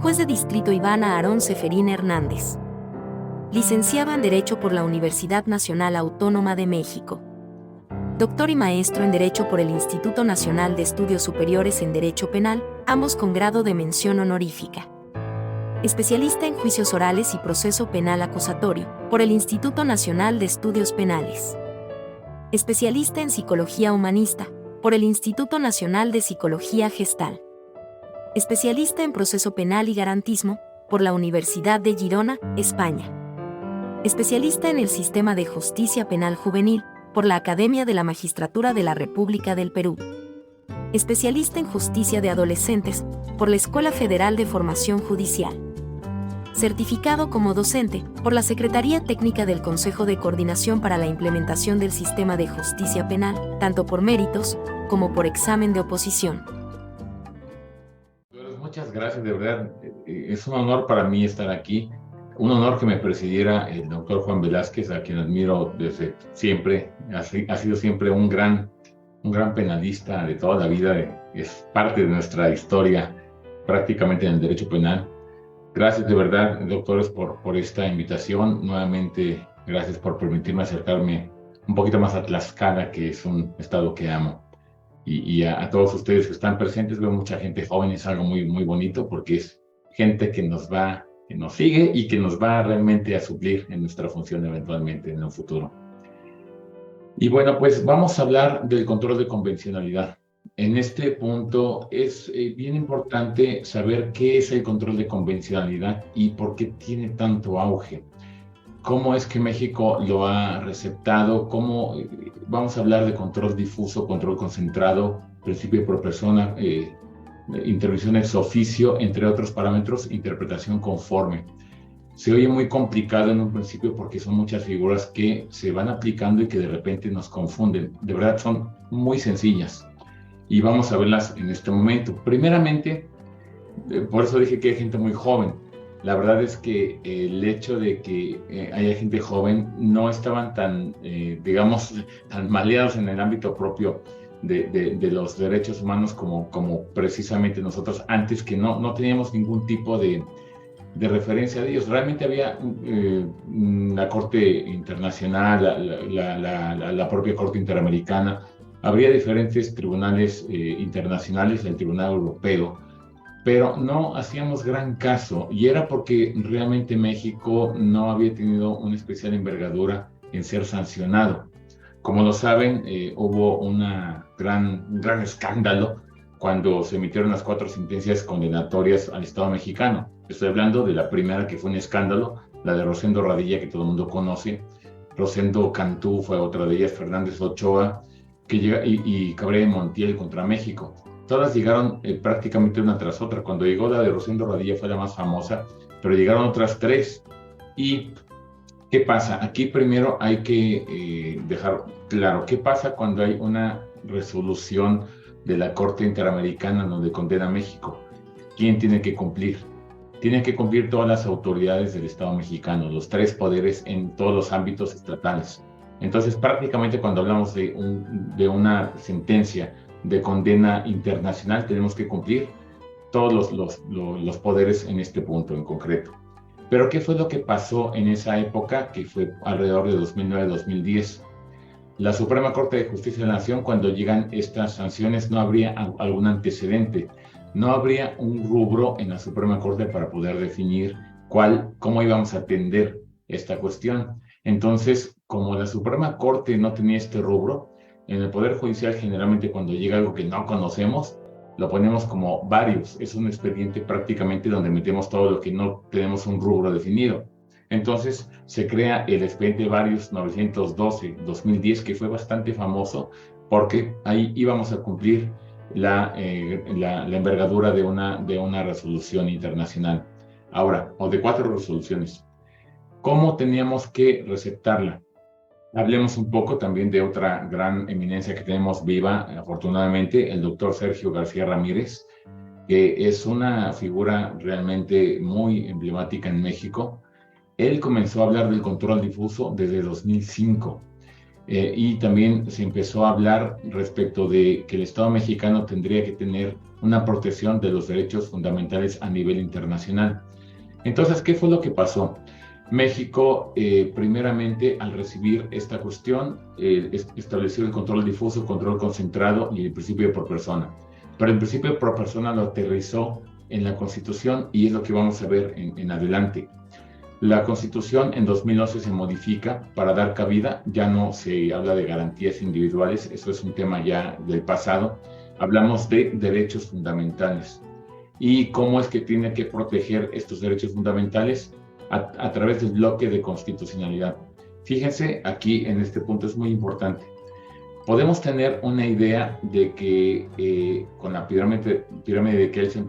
Juez de Distrito Ivana Aarón Seferín Hernández. Licenciada en Derecho por la Universidad Nacional Autónoma de México. Doctor y maestro en Derecho por el Instituto Nacional de Estudios Superiores en Derecho Penal, ambos con grado de mención honorífica. Especialista en Juicios Orales y Proceso Penal Acusatorio, por el Instituto Nacional de Estudios Penales. Especialista en Psicología Humanista, por el Instituto Nacional de Psicología Gestal. Especialista en Proceso Penal y Garantismo, por la Universidad de Girona, España. Especialista en el Sistema de Justicia Penal Juvenil, por la Academia de la Magistratura de la República del Perú. Especialista en Justicia de Adolescentes, por la Escuela Federal de Formación Judicial. Certificado como docente, por la Secretaría Técnica del Consejo de Coordinación para la Implementación del Sistema de Justicia Penal, tanto por méritos, como por examen de oposición. Muchas gracias, de verdad. Es un honor para mí estar aquí. Un honor que me presidiera el doctor Juan Velázquez, a quien admiro desde siempre. Ha sido siempre un gran penalista de toda la vida. Es parte de nuestra historia prácticamente en el derecho penal. Gracias de verdad, doctores, por esta invitación. Nuevamente, gracias por permitirme acercarme un poquito más a Tlaxcala, que es un estado que amo. Y a todos ustedes que están presentes, veo mucha gente joven, es algo muy, muy bonito, porque es gente que nos sigue y que nos va realmente a suplir en nuestra función eventualmente en el futuro. Y bueno, pues vamos a hablar del control de convencionalidad. En este punto es bien importante saber qué es el control de convencionalidad y por qué tiene tanto auge. ¿Cómo es que México lo ha receptado? Vamos a hablar de control difuso, control concentrado, principio por persona, intervención ex oficio, entre otros parámetros, interpretación conforme. Se oye muy complicado en un principio porque son muchas figuras que se van aplicando y que de repente nos confunden. De verdad son muy sencillas y vamos a verlas en este momento. Primeramente, por eso dije que hay gente muy joven. La verdad es que el hecho de que haya gente joven no estaban tan maleados en el ámbito propio de los derechos humanos como precisamente nosotros antes, que no teníamos ningún tipo de referencia de ellos. Realmente había la Corte Internacional, la propia Corte Interamericana, habría diferentes tribunales internacionales, el Tribunal Europeo, pero no hacíamos gran caso, y era porque realmente México no había tenido una especial envergadura en ser sancionado. Como lo saben, hubo un gran escándalo cuando se emitieron las 4 sentencias condenatorias al Estado mexicano. Estoy hablando de la primera, que fue un escándalo, la de Rosendo Radilla, que todo el mundo conoce. Rosendo Cantú fue otra de ellas, Fernández Ochoa, y Cabrera y Montiel contra México. Todas llegaron prácticamente una tras otra. Cuando llegó la de Rosendo Radilla fue la más famosa, pero llegaron otras 3. ¿Y qué pasa? Aquí primero hay que dejar claro qué pasa cuando hay una resolución de la Corte Interamericana donde condena a México. ¿Quién tiene que cumplir? Tienen que cumplir todas las autoridades del Estado mexicano, los 3 poderes en todos los ámbitos estatales. Entonces, prácticamente cuando hablamos de una sentencia de condena internacional, tenemos que cumplir todos los poderes en este punto en concreto. Pero ¿qué fue lo que pasó en esa época, que fue alrededor de 2009-2010? La Suprema Corte de Justicia de la Nación, cuando llegan estas sanciones, no habría algún antecedente, no habría un rubro en la Suprema Corte para poder definir cómo íbamos a atender esta cuestión. Entonces, como la Suprema Corte no tenía este rubro, en el Poder Judicial generalmente cuando llega algo que no conocemos, lo ponemos como varios. Es un expediente prácticamente donde metemos todo lo que no tenemos un rubro definido. Entonces se crea el expediente varios 912-2010, que fue bastante famoso porque ahí íbamos a cumplir la envergadura de una resolución internacional. Ahora, o de 4 resoluciones. ¿Cómo teníamos que receptarla? Hablemos un poco también de otra gran eminencia que tenemos viva, afortunadamente, el doctor Sergio García Ramírez, que es una figura realmente muy emblemática en México. Él comenzó a hablar del control difuso desde 2005. Y también se empezó a hablar respecto de que el Estado mexicano tendría que tener una protección de los derechos fundamentales a nivel internacional. Entonces, ¿qué fue lo que pasó? México, primeramente, al recibir esta cuestión, estableció el control difuso, control concentrado y el principio por persona. Pero el principio por persona lo aterrizó en la Constitución y es lo que vamos a ver en adelante. La Constitución en 2011 se modifica para dar cabida, ya no se habla de garantías individuales, eso es un tema ya del pasado, hablamos de derechos fundamentales. ¿Y cómo es que tiene que proteger estos derechos fundamentales? A través del bloque de constitucionalidad. Fíjense, aquí en este punto es muy importante. Podemos tener una idea de que con la pirámide de Kelsen,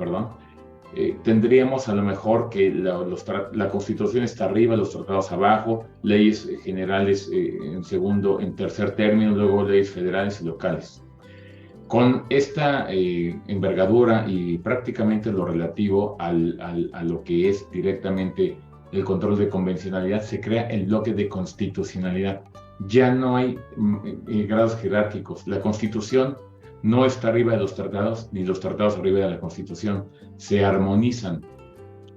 tendríamos a lo mejor que la Constitución está arriba, los tratados abajo, leyes generales en tercer término, luego leyes federales y locales. Con esta envergadura y prácticamente lo relativo a lo que es directamente el control de convencionalidad, se crea el bloque de constitucionalidad. Ya no hay grados jerárquicos. La Constitución no está arriba de los tratados, ni los tratados arriba de la Constitución. Se armonizan.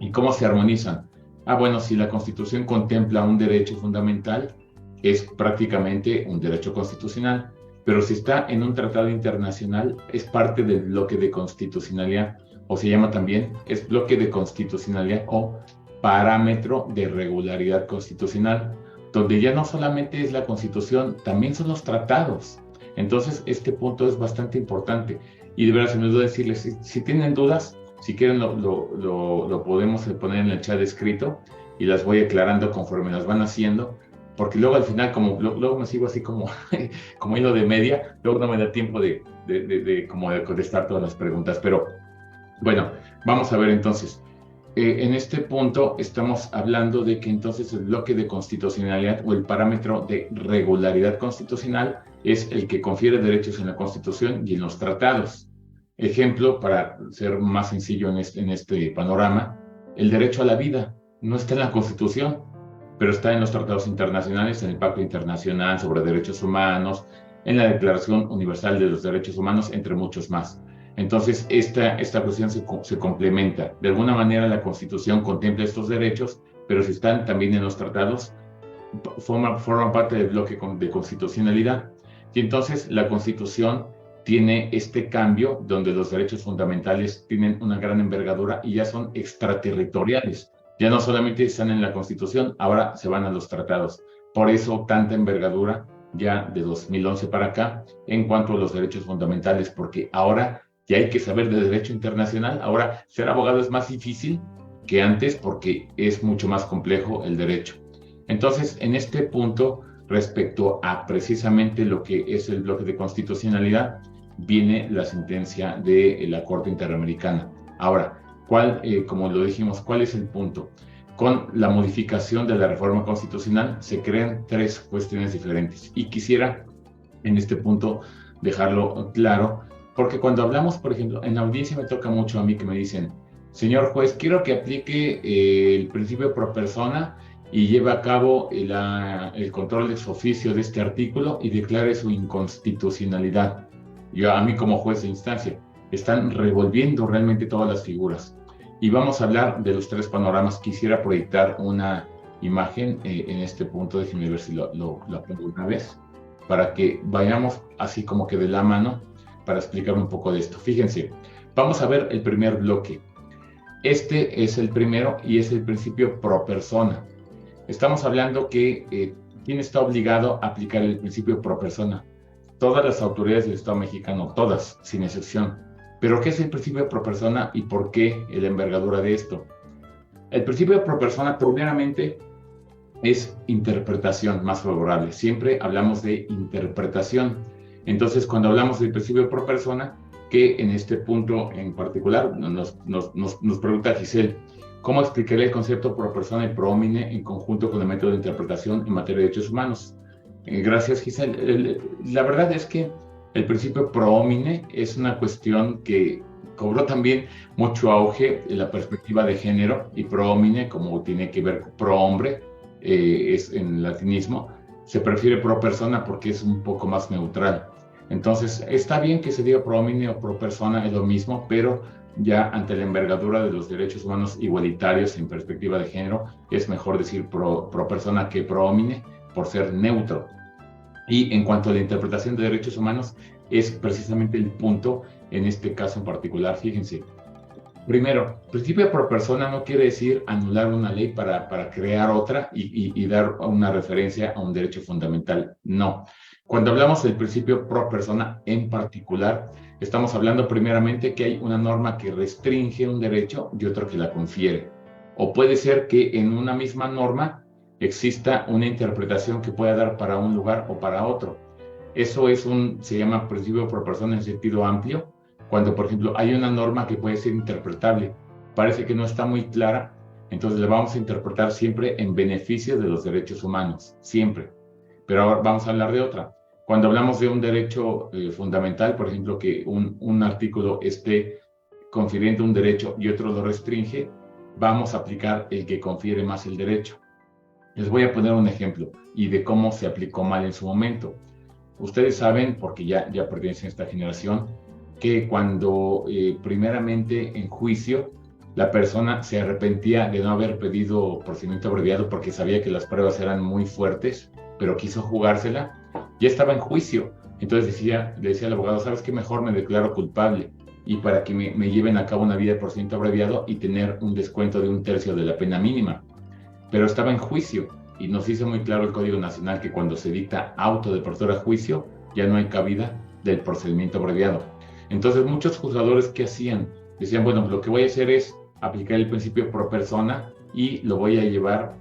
¿Y cómo se armonizan? Bueno, si la Constitución contempla un derecho fundamental, es prácticamente un derecho constitucional. Pero si está en un tratado internacional, es parte del bloque de constitucionalidad, o se llama también, es bloque de constitucionalidad o parámetro de regularidad constitucional, donde ya no solamente es la Constitución, también son los tratados. Entonces, este punto es bastante importante. Y de verdad, se me olvidó decirles, si tienen dudas, si quieren lo podemos poner en el chat escrito y las voy aclarando conforme las van haciendo, porque luego al final, como luego me sigo así como hilo de media, luego no me da tiempo de contestar todas las preguntas. Pero bueno, vamos a ver entonces. En este punto estamos hablando de que entonces el bloque de constitucionalidad o el parámetro de regularidad constitucional es el que confiere derechos en la Constitución y en los tratados. Ejemplo, para ser más sencillo en este panorama, el derecho a la vida no está en la Constitución, pero está en los tratados internacionales, en el Pacto Internacional sobre Derechos Humanos, en la Declaración Universal de los Derechos Humanos, entre muchos más. Entonces, esta cuestión se complementa. De alguna manera, la Constitución contempla estos derechos, pero si están también en los tratados, forman parte del bloque de constitucionalidad. Y entonces, la Constitución tiene este cambio donde los derechos fundamentales tienen una gran envergadura y ya son extraterritoriales. Ya no solamente están en la Constitución, ahora se van a los tratados. Por eso, tanta envergadura ya de 2011 para acá en cuanto a los derechos fundamentales, porque ahora ya hay que saber de derecho internacional. Ahora, ser abogado es más difícil que antes porque es mucho más complejo el derecho. Entonces, en este punto, respecto a precisamente lo que es el bloque de constitucionalidad, viene la sentencia de la Corte Interamericana. Ahora, como lo dijimos, ¿cuál es el punto? Con la modificación de la reforma constitucional se crean tres cuestiones diferentes. Y quisiera en este punto dejarlo claro, porque cuando hablamos, por ejemplo, en la audiencia me toca mucho a mí que me dicen, señor juez, quiero que aplique el principio pro persona y lleve a cabo el control ex oficio de este artículo y declare su inconstitucionalidad. A mí como juez de instancia, están revolviendo realmente todas las figuras. Y vamos a hablar de los tres panoramas. Quisiera proyectar una imagen en este punto, déjenme ver si lo pongo una vez, para que vayamos así como que de la mano para explicar un poco de esto. Fíjense, vamos a ver el primer bloque. Este es el primero y es el principio pro persona. Estamos hablando que ¿quién está obligado a aplicar el principio pro persona? Todas las autoridades del Estado mexicano, todas, sin excepción. Pero ¿qué es el principio pro persona y por qué la envergadura de esto? El principio pro persona, primeramente, es interpretación más favorable. Siempre hablamos de interpretación. Entonces, cuando hablamos del principio pro persona, que en este punto en particular nos pregunta Giselle, ¿cómo explicaría el concepto pro persona y pro homine en conjunto con el método de interpretación en materia de derechos humanos? Gracias, Giselle. La verdad es que el principio pro homine es una cuestión que cobró también mucho auge en la perspectiva de género, y pro homine, como tiene que ver pro hombre, es en latinismo, se prefiere pro persona porque es un poco más neutral. Entonces, está bien que se diga pro homine o pro persona, es lo mismo, pero ya ante la envergadura de los derechos humanos igualitarios en perspectiva de género, es mejor decir pro persona que pro homine por ser neutro. Y en cuanto a la interpretación de derechos humanos, es precisamente el punto en este caso en particular. Fíjense, primero, principio pro persona no quiere decir anular una ley para crear otra y dar una referencia a un derecho fundamental. No. Cuando hablamos del principio pro persona en particular, estamos hablando primeramente que hay una norma que restringe un derecho y otra que la confiere. O puede ser que en una misma norma exista una interpretación que pueda dar para un lugar o para otro. Eso se llama principio pro persona en sentido amplio. Cuando, por ejemplo, hay una norma que puede ser interpretable, parece que no está muy clara, entonces la vamos a interpretar siempre en beneficio de los derechos humanos, siempre. Pero ahora vamos a hablar de otra. Cuando hablamos de un derecho fundamental, por ejemplo, que un artículo esté confiriendo un derecho y otro lo restringe, vamos a aplicar el que confiere más el derecho. Les voy a poner un ejemplo y de cómo se aplicó mal en su momento. Ustedes saben, porque ya pertenecen a esta generación, que cuando primeramente en juicio la persona se arrepentía de no haber pedido procedimiento abreviado porque sabía que las pruebas eran muy fuertes, pero quiso jugársela, ya estaba en juicio. Entonces le decía al abogado, ¿sabes qué? Mejor me declaro culpable y para que me lleven a cabo una vida de procedimiento abreviado y tener un descuento de 1/3 de la pena mínima. Pero estaba en juicio y nos dice muy claro el Código Nacional que cuando se dicta auto de apertura a juicio ya no hay cabida del procedimiento abreviado. Entonces muchos juzgadores, ¿qué hacían? Decían, bueno, lo que voy a hacer es aplicar el principio pro persona y lo voy a llevar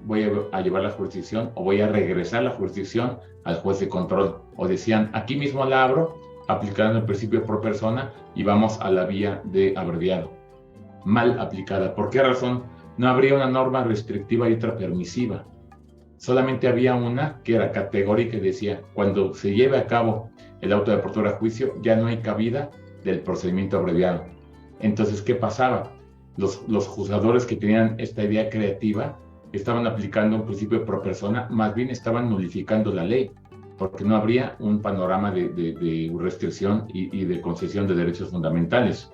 a la jurisdicción o voy a regresar la jurisdicción al juez de control. O decían, aquí mismo la abro, aplicando el principio pro persona y vamos a la vía de abreviado. Mal aplicada. ¿Por qué razón? No habría una norma restrictiva y otra permisiva. Solamente había una que era categórica y decía, cuando se lleve a cabo el auto de apertura a juicio, ya no hay cabida del procedimiento abreviado. Entonces, ¿qué pasaba? Los juzgadores que tenían esta idea creativa estaban aplicando un principio pro persona, más bien estaban nulificando la ley, porque no habría un panorama de restricción y de concesión de derechos fundamentales.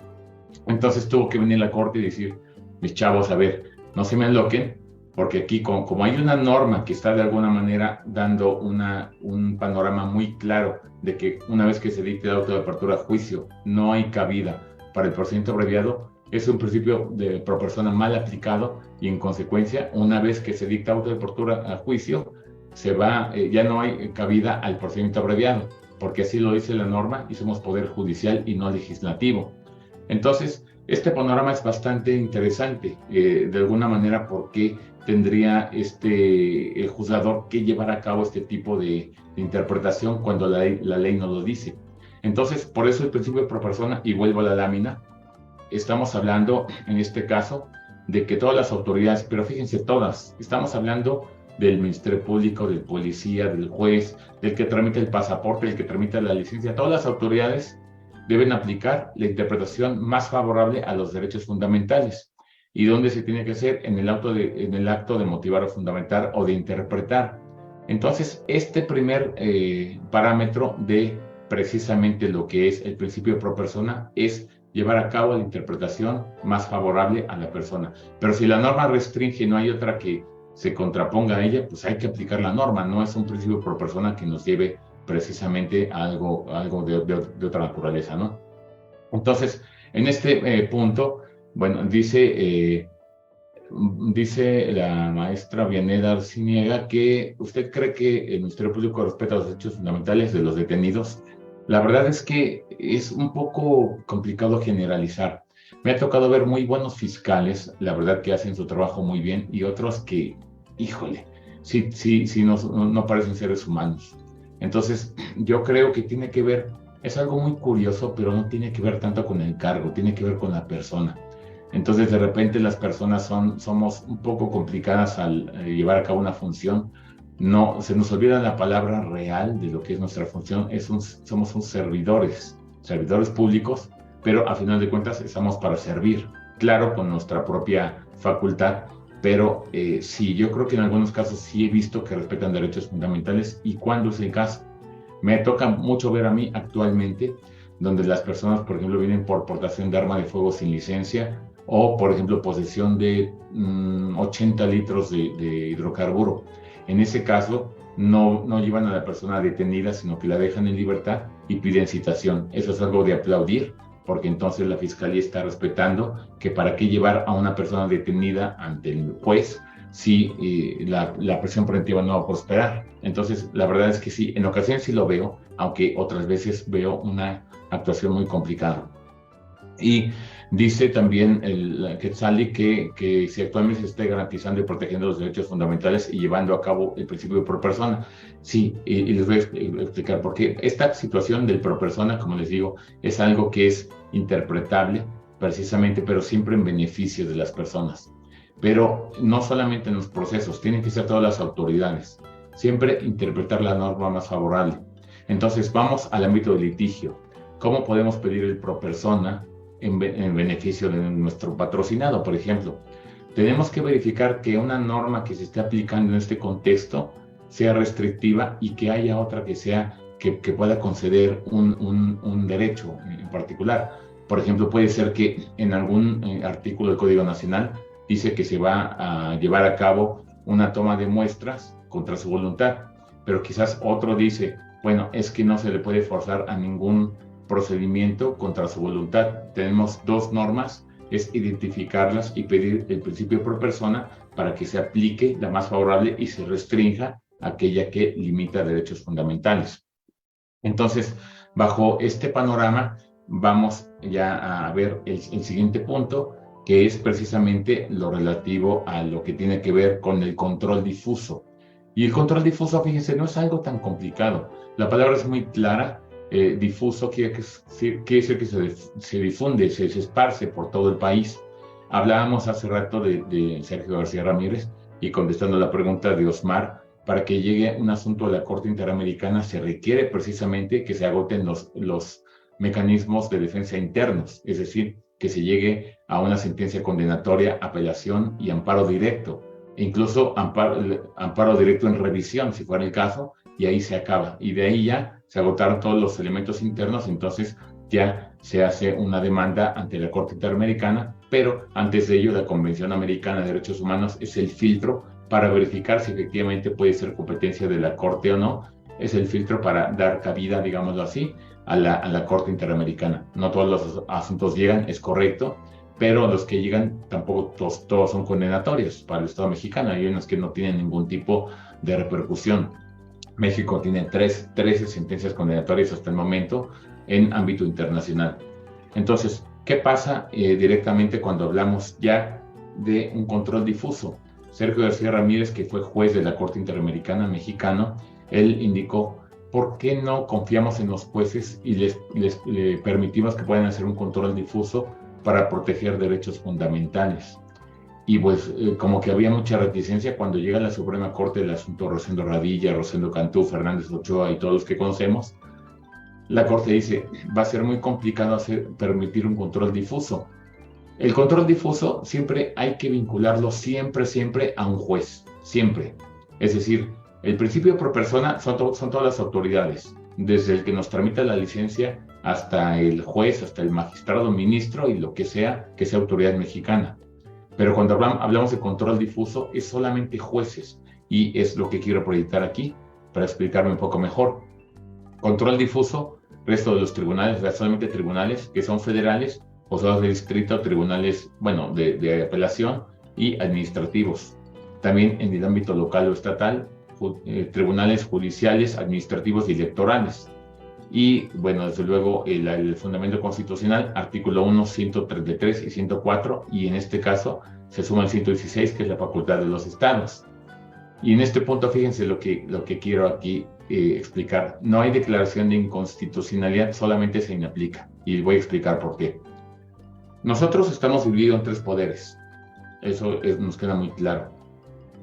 Entonces tuvo que venir la corte y decir, mis chavos, a ver, no se me enloquen, porque aquí como hay una norma que está de alguna manera dando un panorama muy claro de que una vez que se dicte el auto de apertura a juicio no hay cabida para el procedimiento abreviado, es un principio de pro persona mal aplicado y en consecuencia una vez que se dicta auto de apertura a juicio ya no hay cabida al procedimiento abreviado, porque así lo dice la norma y somos poder judicial y no legislativo. Entonces, este panorama es bastante interesante, de alguna manera, porque tendría el juzgador que llevar a cabo este tipo de interpretación cuando la ley no lo dice. Entonces, por eso el principio de pro persona, y vuelvo a la lámina, estamos hablando en este caso de que todas las autoridades, pero fíjense todas, estamos hablando del Ministerio Público, del policía, del juez, del que tramita el pasaporte, del que tramita la licencia, todas las autoridades deben aplicar la interpretación más favorable a los derechos fundamentales. ¿Y dónde se tiene que hacer? En el acto de motivar o fundamentar o de interpretar. Entonces, este primer parámetro de precisamente lo que es el principio pro persona es llevar a cabo la interpretación más favorable a la persona. Pero si la norma restringe y no hay otra que se contraponga a ella, pues hay que aplicar la norma. No es un principio pro persona que nos lleve precisamente a algo de otra naturaleza, ¿no? Entonces, en este punto, bueno, dice la maestra Vianey Arciniega que usted cree que el Ministerio Público respeta los derechos fundamentales de los detenidos. La verdad es que es un poco complicado generalizar. Me ha tocado ver muy buenos fiscales, la verdad que hacen su trabajo muy bien, y otros que, híjole, sí no parecen seres humanos. Entonces, yo creo que tiene que ver, es algo muy curioso, pero no tiene que ver tanto con el cargo, tiene que ver con la persona. Entonces, de repente las personas somos un poco complicadas al llevar a cabo una función. No, se nos olvida la palabra real de lo que es nuestra función. Somos servidores públicos, pero a final de cuentas estamos para servir, claro, con nuestra propia facultad pero sí, yo creo que en algunos casos sí he visto que respetan derechos fundamentales y cuando es el caso. Me toca mucho ver a mí actualmente, donde las personas, por ejemplo, vienen por portación de arma de fuego sin licencia o, por ejemplo, posesión de 80 litros de hidrocarburo. En ese caso, no llevan a la persona detenida, sino que la dejan en libertad y piden citación. Eso es algo de aplaudir, porque entonces la fiscalía está respetando que para qué llevar a una persona detenida ante el juez si la presión preventiva no va a prosperar. Entonces, la verdad es que sí, en ocasiones sí lo veo, aunque otras veces veo una actuación muy complicada. Y dice también el Quetzali que si actualmente se esté garantizando y protegiendo los derechos fundamentales y llevando a cabo el principio de pro persona. Sí, y les voy a explicar por qué. Esta situación del pro persona, como les digo, es algo que es interpretable precisamente, pero siempre en beneficio de las personas. Pero no solamente en los procesos, tienen que ser todas las autoridades. Siempre interpretar la norma más favorable. Entonces, vamos al ámbito del litigio. ¿Cómo podemos pedir el pro persona en beneficio de nuestro patrocinado, por ejemplo? Tenemos que verificar que una norma que se esté aplicando en este contexto sea restrictiva y que haya otra que pueda conceder un derecho en particular. Por ejemplo, puede ser que en algún artículo del Código Nacional dice que se va a llevar a cabo una toma de muestras contra su voluntad, pero quizás otro dice, bueno, es que no se le puede forzar a ningún procedimiento contra su voluntad. Tenemos dos normas, es identificarlas y pedir el principio por persona para que se aplique la más favorable y se restrinja aquella que limita derechos fundamentales. Entonces, bajo este panorama, vamos ya a ver el siguiente punto, que es precisamente lo relativo a lo que tiene que ver con el control difuso. Y el control difuso, fíjense, no es algo tan complicado. La palabra es muy clara. Difuso quiere decir que se difunde, se esparce por todo el país. Hablábamos hace rato de Sergio García Ramírez y contestando la pregunta de Osmar, para que llegue un asunto a la Corte Interamericana se requiere precisamente que se agoten los mecanismos de defensa internos, es decir, que se llegue a una sentencia condenatoria, apelación y amparo directo, e incluso amparo directo en revisión, si fuera el caso, y ahí se acaba. Y de ahí ya se agotaron todos los elementos internos, entonces ya se hace una demanda ante la Corte Interamericana, pero antes de ello la Convención Americana de Derechos Humanos es el filtro para verificar si efectivamente puede ser competencia de la Corte o no. Es el filtro para dar cabida, digámoslo así, a la Corte Interamericana. No todos los asuntos llegan, es correcto, pero los que llegan tampoco todos son condenatorios para el Estado mexicano. Hay unos que no tienen ningún tipo de repercusión. México tiene 13 sentencias condenatorias hasta el momento en ámbito internacional. Entonces, ¿qué pasa directamente cuando hablamos ya de un control difuso? Sergio García Ramírez, que fue juez de la Corte Interamericana mexicano, él indicó, ¿por qué no confiamos en los jueces y les permitimos que puedan hacer un control difuso para proteger derechos fundamentales? Y pues como que había mucha reticencia cuando llega a la Suprema Corte el asunto Rosendo Radilla, Rosendo Cantú, Fernández Ochoa y todos los que conocemos. La Corte dice, va a ser muy complicado permitir un control difuso. El control difuso siempre hay que vincularlo siempre a un juez, siempre. Es decir, el principio pro persona son todas las autoridades, desde el que nos tramita la licencia hasta el juez, hasta el magistrado, ministro y lo que sea autoridad mexicana. Pero cuando hablamos de control difuso es solamente jueces y es lo que quiero proyectar aquí para explicarme un poco mejor. Control difuso, resto de los tribunales, solamente tribunales que son federales, juzgados de distrito, tribunales, bueno, de apelación y administrativos. También en el ámbito local o estatal, tribunales judiciales, administrativos y electorales. Y, bueno, desde luego, el fundamento constitucional, artículo 1, 133 y 104, y en este caso se suma el 116, que es la facultad de los estados. Y en este punto, fíjense lo que quiero aquí explicar. No hay declaración de inconstitucionalidad, solamente se inaplica. Y voy a explicar por qué. Nosotros estamos divididos en tres poderes. Eso nos queda muy claro.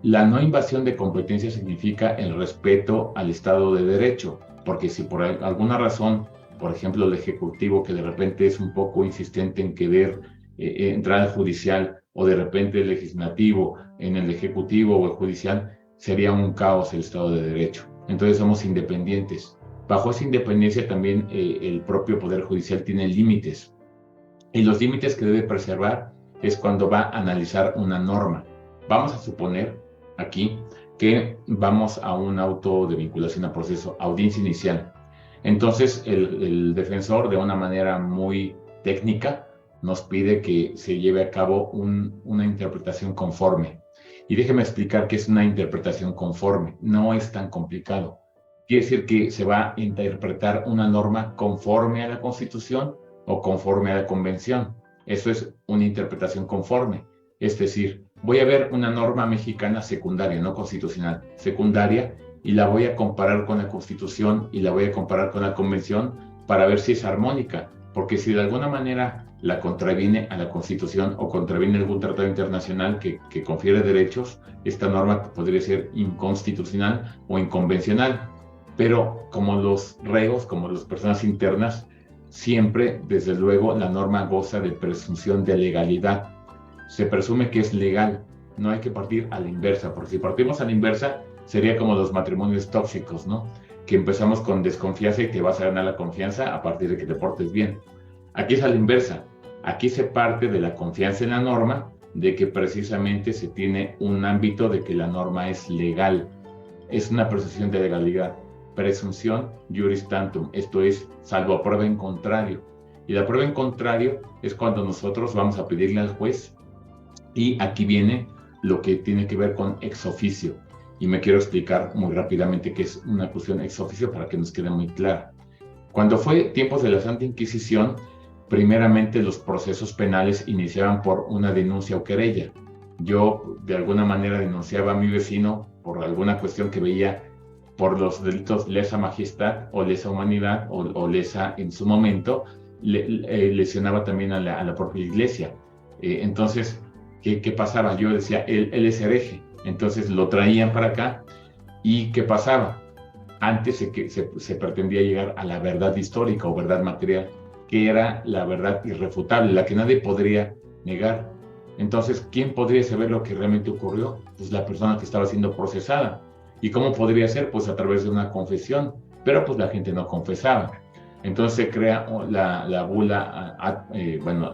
La no invasión de competencia significa el respeto al Estado de Derecho, porque si por alguna razón, por ejemplo, el Ejecutivo, que de repente es un poco insistente en querer entrar al judicial o de repente el legislativo en el ejecutivo o el judicial, sería un caos el Estado de Derecho. Entonces somos independientes. Bajo esa independencia también el propio Poder Judicial tiene límites. Y los límites que debe preservar es cuando va a analizar una norma. Vamos a suponer aquí que vamos a un auto de vinculación a proceso, audiencia inicial. Entonces el defensor, de una manera muy técnica, nos pide que se lleve a cabo una interpretación conforme. Y déjeme explicar qué es una interpretación conforme. No es tan complicado. Quiere decir que se va a interpretar una norma conforme a la Constitución o conforme a la Convención. Eso es una interpretación conforme. Es decir, voy a ver una norma mexicana secundaria, no constitucional, secundaria, y la voy a comparar con la Constitución y la voy a comparar con la Convención para ver si es armónica. Porque si de alguna manera la contraviene a la Constitución o contraviene algún tratado internacional que confiere derechos, esta norma podría ser inconstitucional o inconvencional. Pero como los reos, como las personas internas, siempre, desde luego, la norma goza de presunción de legalidad. Se presume que es legal, no hay que partir a la inversa, porque si partimos a la inversa, sería como los matrimonios tóxicos, ¿no? Que empezamos con desconfianza y te vas a ganar la confianza a partir de que te portes bien. Aquí es a la inversa. Aquí se parte de la confianza en la norma, de que precisamente se tiene un ámbito de que la norma es legal. Es una presunción de legalidad. Presunción juris tantum, esto es, salvo prueba en contrario. Y la prueba en contrario es cuando nosotros vamos a pedirle al juez, y aquí viene lo que tiene que ver con ex officio. Y me quiero explicar muy rápidamente qué es una cuestión ex officio para que nos quede muy clara. Cuando fue tiempos de la Santa Inquisición, primeramente los procesos penales iniciaban por una denuncia o querella. Yo de alguna manera denunciaba a mi vecino por alguna cuestión que veía por los delitos lesa majestad o lesa humanidad o lesa en su momento, lesionaba también a la propia iglesia. Entonces, ¿qué pasaba? Yo decía, él es hereje. Entonces lo traían para acá. ¿Y qué pasaba? Antes se pretendía llegar a la verdad histórica o verdad material, que era la verdad irrefutable, la que nadie podría negar. Entonces, ¿quién podría saber lo que realmente ocurrió? Pues la persona que estaba siendo procesada. ¿Y cómo podría ser? Pues a través de una confesión, pero pues la gente no confesaba. Entonces se crea la bula,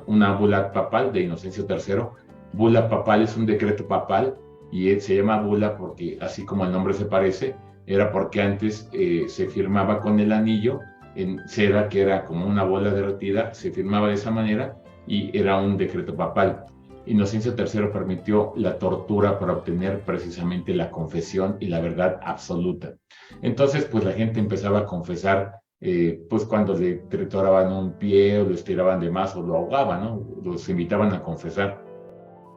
una bula papal de Inocencio III. Bula papal es un decreto papal y se llama bula porque, así como el nombre se parece, era porque antes se firmaba con el anillo en seda, que era como una bola derretida, se firmaba de esa manera y era un decreto papal. Inocencio III permitió la tortura para obtener precisamente la confesión y la verdad absoluta. Entonces, pues la gente empezaba a confesar, pues cuando le trituraban un pie o lo estiraban de más o lo ahogaban, ¿no? Los invitaban a confesar.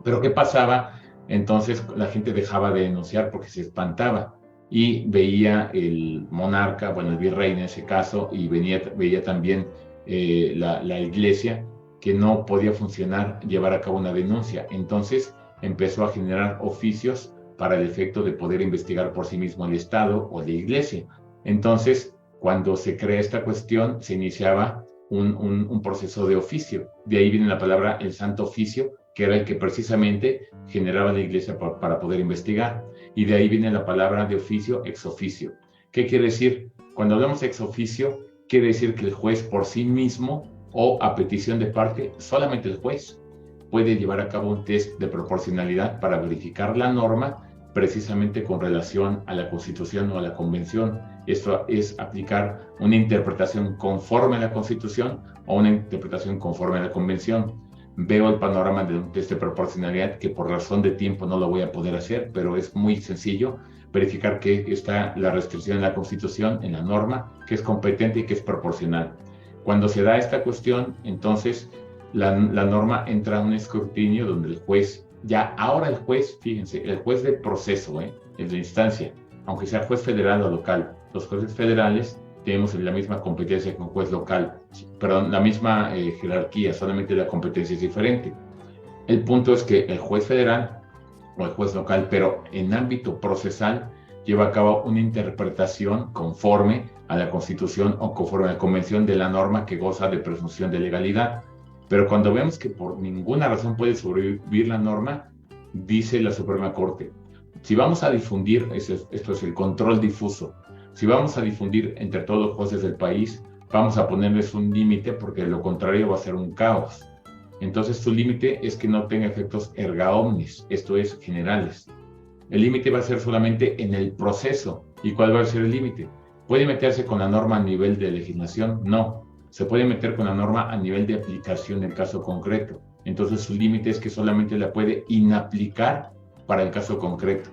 Pero ¿qué pasaba? Entonces la gente dejaba de denunciar porque se espantaba y veía el monarca, bueno, el virrey en ese caso, y veía también la iglesia, que no podía funcionar, llevar a cabo una denuncia. Entonces empezó a generar oficios para el efecto de poder investigar por sí mismo el Estado o la Iglesia. Entonces, cuando se crea esta cuestión, se iniciaba un proceso de oficio. De ahí viene la palabra el Santo Oficio, que era el que precisamente generaba la Iglesia para poder investigar. Y de ahí viene la palabra de oficio, ex officio. ¿Qué quiere decir? Cuando hablamos ex officio, quiere decir que el juez por sí mismo o a petición de parte, solamente el juez puede llevar a cabo un test de proporcionalidad para verificar la norma precisamente con relación a la Constitución o a la Convención. Esto es aplicar una interpretación conforme a la Constitución o una interpretación conforme a la Convención. Veo el panorama de un test de proporcionalidad que por razón de tiempo no lo voy a poder hacer, pero es muy sencillo verificar que está la restricción en la Constitución, en la norma, que es competente y que es proporcional. Cuando se da esta cuestión, entonces la norma entra a un escrutinio donde el juez, ahora el juez, fíjense, el juez del proceso, el de instancia, aunque sea juez federal o local, los jueces federales tenemos la misma competencia que un juez local, perdón, la misma jerarquía, solamente la competencia es diferente. El punto es que el juez federal o el juez local, pero en ámbito procesal, lleva a cabo una interpretación conforme a la Constitución o conforme a la Convención de la norma que goza de presunción de legalidad. Pero cuando vemos que por ninguna razón puede sobrevivir la norma, dice la Suprema Corte, si vamos a difundir, esto es el control difuso, si vamos a difundir entre todos los jueces del país, vamos a ponerles un límite porque de lo contrario va a ser un caos. Entonces su límite es que no tenga efectos erga omnes, esto es, generales. El límite va a ser solamente en el proceso. ¿Y cuál va a ser el límite? ¿Puede meterse con la norma a nivel de legislación? No. Se puede meter con la norma a nivel de aplicación del caso concreto. Entonces su límite es que solamente la puede inaplicar para el caso concreto.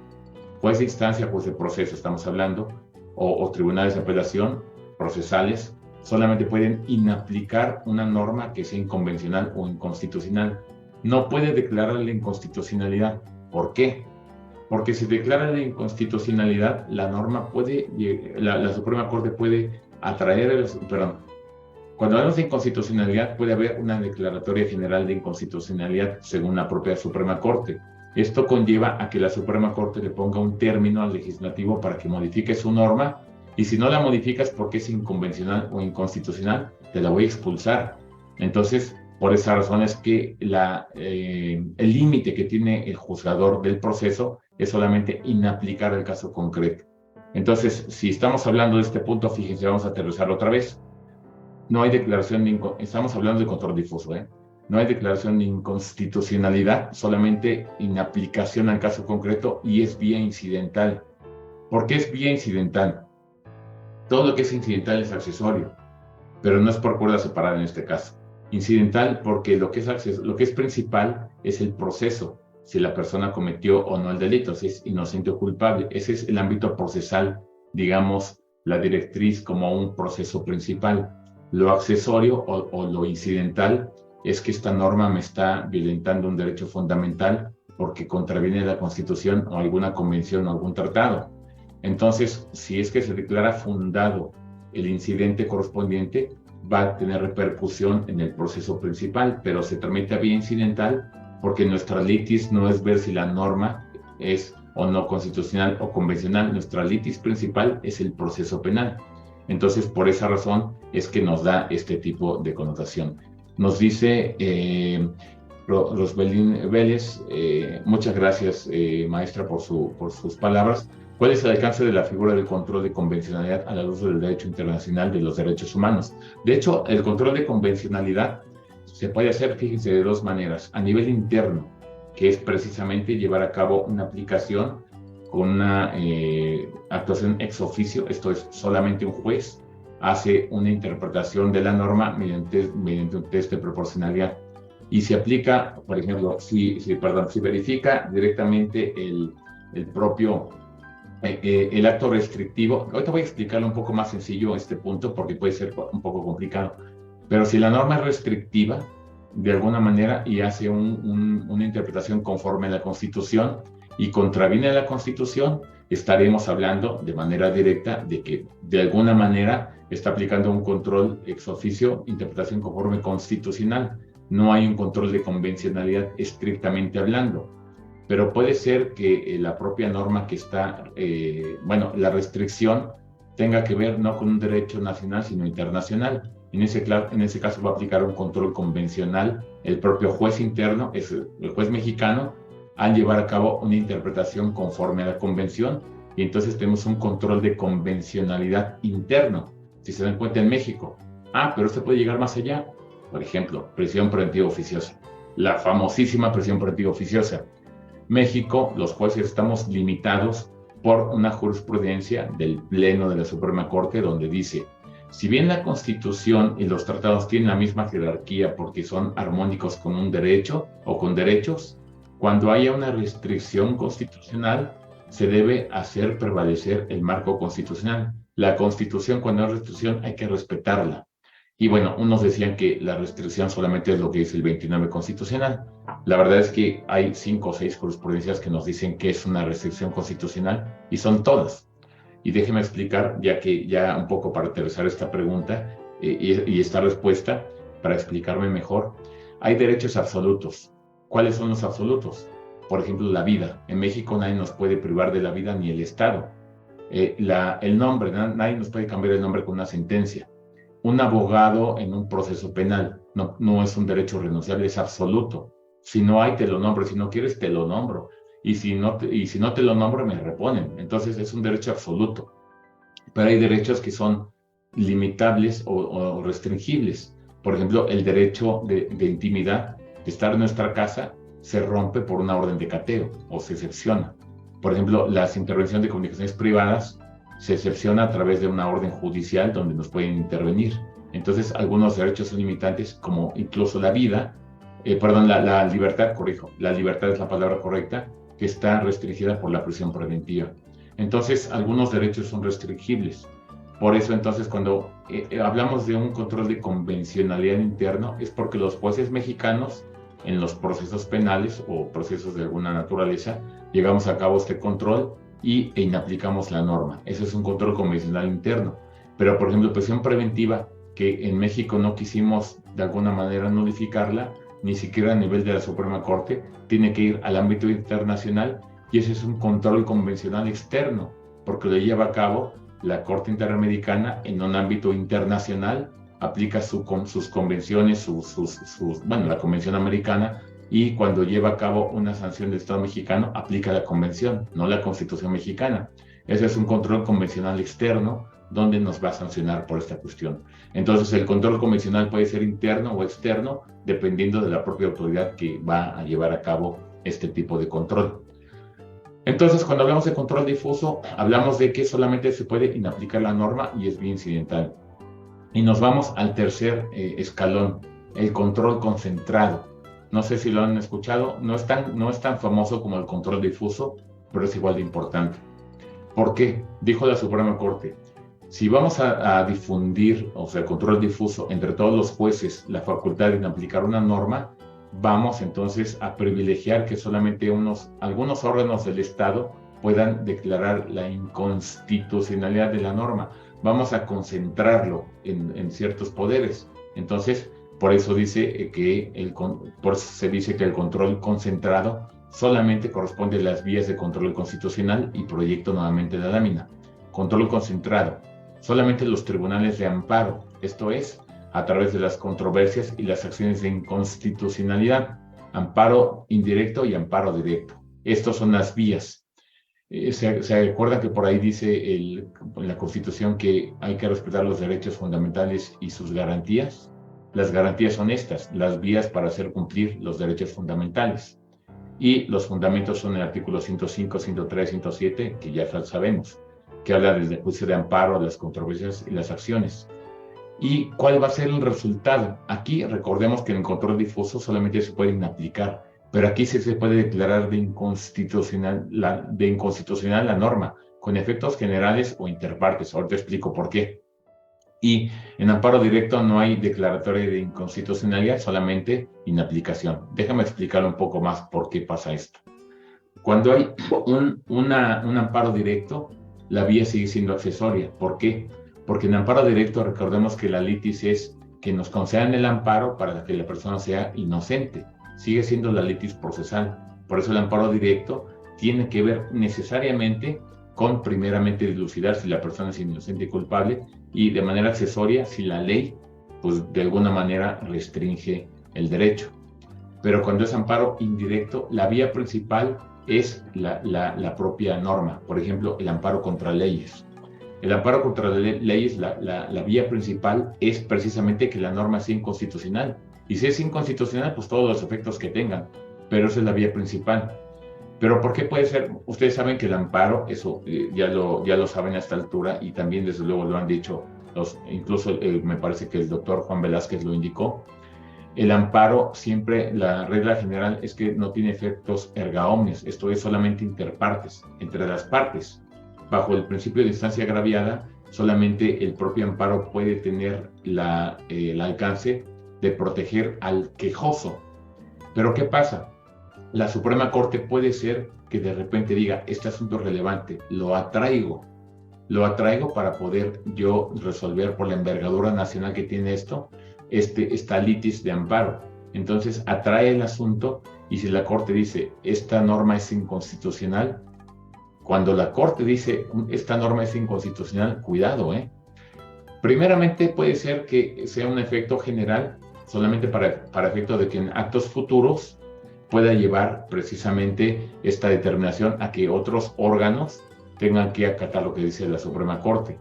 Juez de instancia, juez de proceso, estamos hablando, o tribunales de apelación, procesales, solamente pueden inaplicar una norma que sea inconvencional o inconstitucional. No puede declarar la inconstitucionalidad. ¿Por qué? Porque si declara la inconstitucionalidad, la norma puede, la Suprema Corte puede atraer, cuando hablamos de inconstitucionalidad puede haber una declaratoria general de inconstitucionalidad según la propia Suprema Corte. Esto conlleva a que la Suprema Corte le ponga un término al legislativo para que modifique su norma, y si no la modificas porque es inconvencional o inconstitucional, te la voy a expulsar. Entonces, por esa razón es que el límite que tiene el juzgador del proceso es solamente inaplicar el caso concreto. Entonces, si estamos hablando de este punto, fíjense, vamos a aterrizarlo otra vez. No hay declaración estamos hablando de control difuso, No hay declaración de inconstitucionalidad, solamente inaplicación al caso concreto, y es vía incidental. ¿Por qué es vía incidental? Todo lo que es incidental es accesorio, pero no es por cuerda separada en este caso. Incidental porque lo que es principal es el proceso, si la persona cometió o no el delito, si es inocente o culpable. Ese es el ámbito procesal, digamos, la directriz como un proceso principal. Lo accesorio o lo incidental es que esta norma me está violentando un derecho fundamental porque contraviene la Constitución o alguna convención o algún tratado. Entonces, si es que se declara fundado el incidente correspondiente, va a tener repercusión en el proceso principal, pero se tramita vía incidental porque nuestra litis no es ver si la norma es o no constitucional o convencional. Nuestra litis principal es el proceso penal. Entonces, por esa razón es que nos da este tipo de connotación. Nos dice Rosbelín Vélez, muchas gracias, maestra, por sus palabras. ¿Cuál es el alcance de la figura del control de convencionalidad a la luz del derecho internacional de los derechos humanos? De hecho, el control de convencionalidad se puede hacer, fíjense, de dos maneras. A nivel interno, que es precisamente llevar a cabo una aplicación con una actuación ex oficio, esto es, solamente un juez hace una interpretación de la norma mediante un test de proporcionalidad. Y se aplica, por ejemplo, si verifica directamente el propio el acto restrictivo. Ahorita voy a explicarlo un poco más sencillo este punto porque puede ser un poco complicado, pero si la norma es restrictiva de alguna manera y hace una interpretación conforme a la Constitución y contraviene a la Constitución, estaremos hablando de manera directa de que de alguna manera está aplicando un control ex oficio, interpretación conforme constitucional. No hay un control de convencionalidad estrictamente hablando. Pero puede ser que la propia norma que está, la restricción tenga que ver no con un derecho nacional, sino internacional. En ese caso va a aplicar un control convencional el propio juez interno, es el juez mexicano, al llevar a cabo una interpretación conforme a la convención, y entonces tenemos un control de convencionalidad interno, si se dan cuenta en México. Pero esto puede llegar más allá. Por ejemplo, prisión preventiva oficiosa, la famosísima prisión preventiva oficiosa. México, los jueces estamos limitados por una jurisprudencia del Pleno de la Suprema Corte donde dice, si bien la Constitución y los tratados tienen la misma jerarquía porque son armónicos con un derecho o con derechos, cuando haya una restricción constitucional se debe hacer prevalecer el marco constitucional. La Constitución, cuando hay restricción, hay que respetarla. Y bueno, unos decían que la restricción solamente es lo que dice el 29 constitucional. La verdad es que hay 5 o 6 jurisprudencias que nos dicen que es una restricción constitucional y son todas. Y déjeme explicar, ya un poco para aterrizar esta pregunta y esta respuesta, para explicarme mejor. Hay derechos absolutos. ¿Cuáles son los absolutos? Por ejemplo, la vida. En México nadie nos puede privar de la vida, ni el Estado. El nombre, nadie nos puede cambiar el nombre con una sentencia. Un abogado en un proceso penal. no es un derecho renunciable, es absoluto. Si no hay, te lo nombro, si no quieres, te lo nombro. Y si no te lo nombro, me reponen. Entonces es un derecho absoluto. Pero hay derechos que son limitables o restringibles. Por ejemplo, el derecho de intimidad, de estar en nuestra casa, se rompe por una orden de cateo o se excepciona. Por ejemplo, las intervenciones de comunicaciones privadas se excepciona a través de una orden judicial donde nos pueden intervenir. Entonces, algunos derechos son limitantes, como incluso la vida, la libertad, corrijo, la libertad es la palabra correcta, que está restringida por la prisión preventiva. Entonces, algunos derechos son restringibles. Por eso, entonces, cuando hablamos de un control de convencionalidad interno, es porque los jueces mexicanos, en los procesos penales o procesos de alguna naturaleza, llevamos a cabo este control e inaplicamos la norma. Ese es un control convencional interno. Pero, por ejemplo, prisión preventiva, que en México no quisimos de alguna manera nulificarla, ni siquiera a nivel de la Suprema Corte, tiene que ir al ámbito internacional, y ese es un control convencional externo, porque lo lleva a cabo la Corte Interamericana en un ámbito internacional, aplica sus convenciones, la Convención Americana, y cuando lleva a cabo una sanción del Estado mexicano, aplica la Convención, no la Constitución mexicana. Ese es un control convencional externo, donde nos va a sancionar por esta cuestión. Entonces, el control convencional puede ser interno o externo, dependiendo de la propia autoridad que va a llevar a cabo este tipo de control. Entonces, cuando hablamos de control difuso, hablamos de que solamente se puede inaplicar la norma y es vía incidental. Y nos vamos al tercer escalón, el control concentrado. No sé si lo han escuchado, no es tan famoso como el control difuso, pero es igual de importante. ¿Por qué? Dijo la Suprema Corte, si vamos a difundir, o sea, control difuso entre todos los jueces, la facultad de aplicar una norma, vamos entonces a privilegiar que solamente algunos órganos del Estado puedan declarar la inconstitucionalidad de la norma. Vamos a concentrarlo en ciertos poderes. Entonces, por eso se dice que el control concentrado solamente corresponde a las vías de control constitucional y proyecto nuevamente de la lámina. Control concentrado. Solamente los tribunales de amparo, esto es, a través de las controversias y las acciones de inconstitucionalidad, amparo indirecto y amparo directo. Estas son las vías. ¿Se acuerdan que por ahí dice en la Constitución que hay que respetar los derechos fundamentales y sus garantías? Las garantías son estas, las vías para hacer cumplir los derechos fundamentales. Y los fundamentos son el artículo 105, 103, 107, que ya sabemos, que habla del juicio de amparo, las controversias y las acciones. ¿Y cuál va a ser el resultado? Aquí recordemos que en el control difuso solamente se puede inaplicar, pero aquí sí se puede declarar de inconstitucional la norma, con efectos generales o interpartes. Ahorita explico por qué. Y en amparo directo no hay declaratoria de inconstitucionalidad, solamente inaplicación. Déjame explicar un poco más por qué pasa esto. Cuando hay un amparo directo, la vía sigue siendo accesoria. ¿Por qué? Porque en amparo directo recordemos que la litis es que nos concedan el amparo para que la persona sea inocente. Sigue siendo la litis procesal. Por eso el amparo directo tiene que ver necesariamente con primeramente dilucidar si la persona es inocente y culpable, y de manera accesoria si la ley pues de alguna manera restringe el derecho. Pero cuando es amparo indirecto, la vía principal es la propia norma. Por ejemplo, el amparo contra leyes. El amparo contra leyes, la vía principal es precisamente que la norma sea inconstitucional. Y si es inconstitucional, pues todos los efectos que tengan. Pero esa es la vía principal. Pero ¿por qué puede ser? Ustedes saben que el amparo, eso ya lo saben a esta altura, y también desde luego lo han dicho, incluso me parece que el doctor Juan Velázquez lo indicó. El amparo siempre, la regla general es que no tiene efectos erga omnes, esto es solamente interpartes, entre las partes. Bajo el principio de instancia agraviada, solamente el propio amparo puede tener el alcance de proteger al quejoso. Pero ¿qué pasa? La Suprema Corte puede ser que de repente diga, este asunto es relevante, lo atraigo para poder yo resolver por la envergadura nacional que tiene esta litis de amparo. Entonces atrae el asunto, y si la Corte dice, esta norma es inconstitucional, cuando la Corte dice, esta norma es inconstitucional, cuidado, Primeramente puede ser que sea un efecto general, solamente para efecto de que en actos futuros pueda llevar precisamente esta determinación a que otros órganos tengan que acatar lo que dice la Suprema Corte.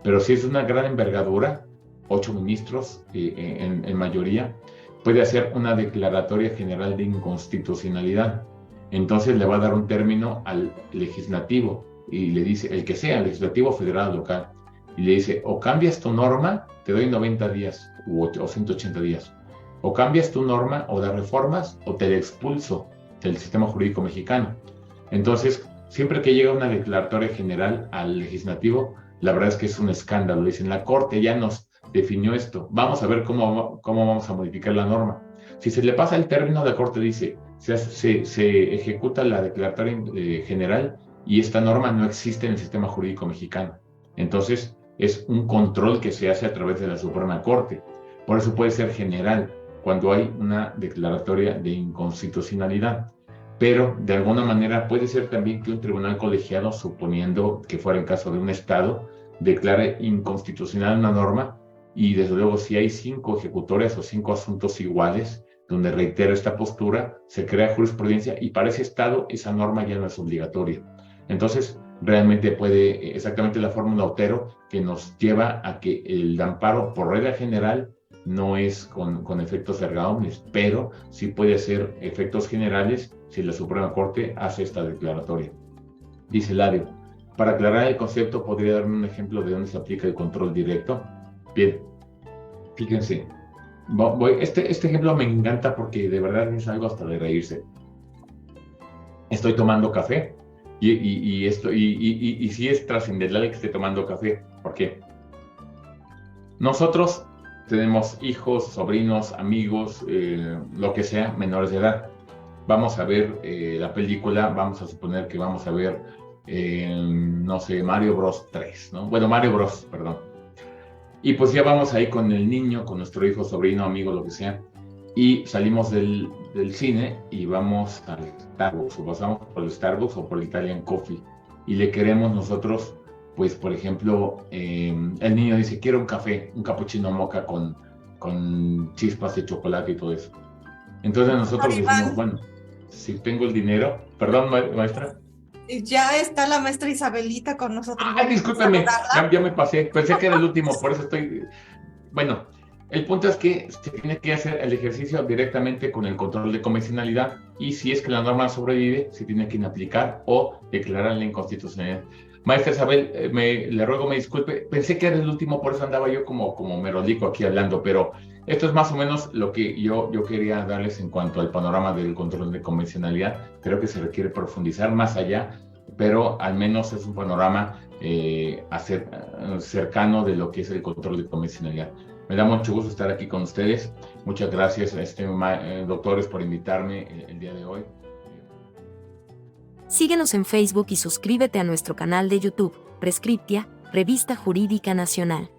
Pero si es una gran envergadura, 8 ministros en mayoría, puede hacer una declaratoria general de inconstitucionalidad. Entonces le va a dar un término al legislativo y le dice, el que sea, legislativo, federal, local, y le dice, o cambias tu norma, te doy 90 días o 180 días, o cambias tu norma o das reformas o te expulso del sistema jurídico mexicano. Entonces, siempre que llega una declaratoria general al legislativo, la verdad es que es un escándalo. Dicen, la Corte ya nos definió esto, vamos a ver cómo vamos a modificar la norma. Si se le pasa el término, la Corte dice, se ejecuta la declaratoria general y esta norma no existe en el sistema jurídico mexicano. Entonces, es un control que se hace a través de la Suprema Corte. Por eso puede ser general cuando hay una declaratoria de inconstitucionalidad. Pero de alguna manera puede ser también que un tribunal colegiado, suponiendo que fuera el caso de un Estado, declare inconstitucional una norma y desde luego si hay 5 ejecutores o 5 asuntos iguales donde reitera esta postura, se crea jurisprudencia y para ese Estado esa norma ya no es obligatoria. Entonces, realmente puede, exactamente la fórmula Otero que nos lleva a que el amparo por regla general no es con efectos erga omnes, pero sí puede ser efectos generales si la Suprema Corte hace esta declaratoria. Dice Ladio, para aclarar el concepto, ¿podría darme un ejemplo de dónde se aplica el control directo? Bien, fíjense, este ejemplo me encanta porque de verdad es algo hasta de reírse. Estoy tomando café y sí es trascendental que esté tomando café. ¿Por qué? Nosotros tenemos hijos, sobrinos, amigos, lo que sea, menores de edad. Vamos a ver la película, vamos a suponer que vamos a ver, no sé, Mario Bros 3, ¿no? Bueno, Mario Bros, perdón. Y pues ya vamos ahí con el niño, con nuestro hijo, sobrino, amigo, lo que sea, y salimos del cine y vamos al Starbucks, o pasamos por el Starbucks o por el Italian Coffee, y le queremos nosotros, pues, por ejemplo, el niño dice, quiero un café, un cappuccino mocha con chispas de chocolate y todo eso. Entonces nosotros decimos, bueno, si tengo el dinero, perdón, maestra. Ya está la maestra Isabelita con nosotros. Ay, discúlpeme, ya me pasé, pensé que era el último, por eso estoy... Bueno, el punto es que se tiene que hacer el ejercicio directamente con el control de convencionalidad y si es que la norma sobrevive, se tiene que inaplicar o declarar la inconstitucionalidad. Maestra Isabel, le ruego me disculpe, pensé que era el último, por eso andaba yo como merolico aquí hablando, pero esto es más o menos lo que yo quería darles en cuanto al panorama del control de convencionalidad. Creo que se requiere profundizar más allá, pero al menos es un panorama cercano de lo que es el control de convencionalidad. Me da mucho gusto estar aquí con ustedes. Muchas gracias, doctores, por invitarme el día de hoy. Síguenos en Facebook y suscríbete a nuestro canal de YouTube, Prescriptia, Revista Jurídica Nacional.